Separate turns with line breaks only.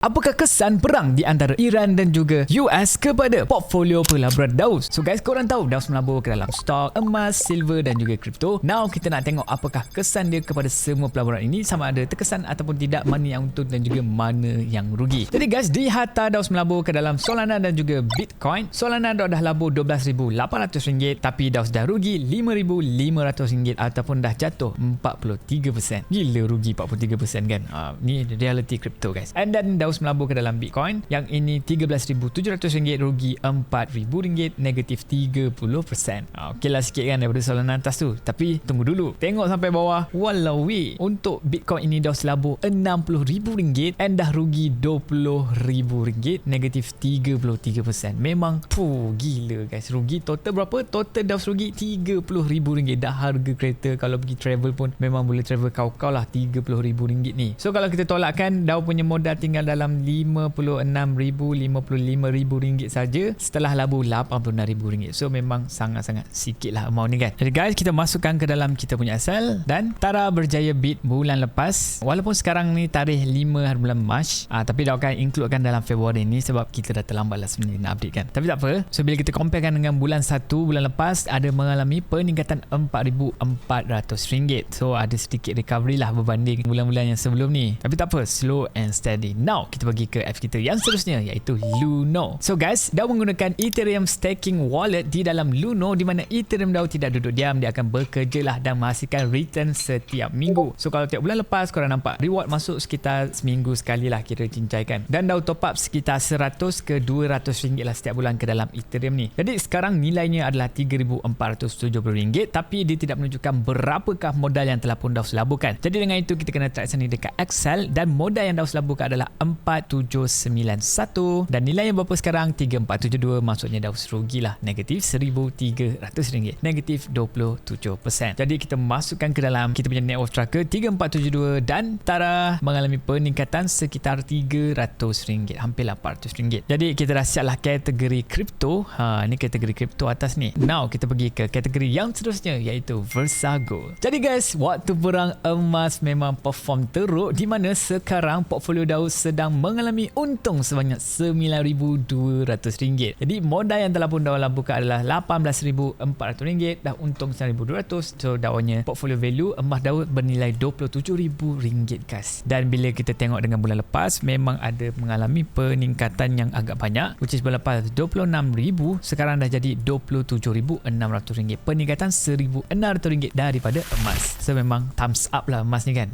Apakah kesan perang di antara Iran dan juga US kepada portfolio pelaburan Daus? So guys, korang tahu Daus melabur ke dalam stok emas, silver dan juga kripto. Now kita nak tengok apakah kesan dia kepada semua pelaburan ini, sama ada terkesan ataupun tidak, mana yang untung dan juga mana yang rugi. Jadi guys, di harta Daus melabur ke dalam Solana dan juga Bitcoin. Solana dah labur RM12,800 tapi Daus dah rugi RM5,500 ataupun dah jatuh 43%. Gila rugi 43% kan. Ni reality kripto guys. And then Daus melabur ke dalam Bitcoin. Yang ini RM13,700 rugi RM4,000 negatif 30%. Okey lah sikit kan daripada Solana atas tu. Tapi tunggu dulu. Tengok sampai bawah. Walawi. Untuk Bitcoin ini Daus labur RM60,000 and dah rugi RM20,000 negatif 33%. Memang gila guys. Rugi total berapa? Total Daus rugi RM30,000. Dah harga kereta kalau pergi travel pun memang boleh travel kau-kau lah RM30,000 ni. So kalau kita tolakkan, Daus punya modal tinggal dalam RM56,000 RM55,000 saja setelah labur RM86,000. So memang sangat-sangat sikit lah amount ni kan. Jadi guys, kita masukkan ke dalam kita punya asal dan Tara berjaya beat bulan lepas. Walaupun sekarang ni tarikh 5 hari bulan Mac, tapi dah akan includekan dalam Februari ni sebab kita dah terlambat lah sebenarnya nak update kan. Tapi tak apa. So bila kita comparekan dengan bulan 1 bulan lepas, ada mengalami peningkatan RM4,400. So ada sedikit recovery lah berbanding bulan-bulan yang sebelum ni. Tapi tak apa, slow and steady. Now kita pergi ke app kita yang seterusnya, iaitu Luno. So guys, Daus menggunakan Ethereum staking wallet di dalam Luno, di mana Ethereum Daus tidak duduk diam, dia akan bekerja lah dan menghasilkan return setiap minggu. So kalau tiap bulan lepas korang nampak reward masuk sekitar seminggu sekali lah kira cincaikan. Dan Daus top up sekitar RM100 ke RM200 lah setiap bulan ke dalam Ethereum ni. Jadi sekarang nilainya adalah RM3,470 tapi dia tidak menunjukkan berapakah modal yang telah pun Daus laburkan. Jadi dengan itu kita kena track sini dekat Excel dan modal yang Daus laburkan adalah 4791 dan nilai yang berapa sekarang 3472, maksudnya Daus rugilah negatif RM1,300 negatif 27%. Jadi kita masukkan ke dalam kita punya net worth tracker 3472 dan Tara mengalami peningkatan sekitar RM300, hampir RM800. Jadi kita dah siap lah kategori kripto. Ni kategori kripto atas ni. Now kita pergi ke kategori yang seterusnya, iaitu Versago. Jadi guys, waktu perang emas memang perform teruk, di mana sekarang portfolio Daus sedang mengalami untung sebanyak RM9,200. Jadi modal yang telah pun Daus laburkan adalah RM18,400, dah untung RM9,200. So Dausnya portfolio value emas Daus bernilai RM27,000 guys. Dan bila kita tengok dengan bulan lepas, memang ada mengalami peningkatan yang agak banyak, which is bulan lepas RM26,000, sekarang dah jadi RM27,600, peningkatan RM1,600 daripada emas. So memang thumbs up lah emas ni kan.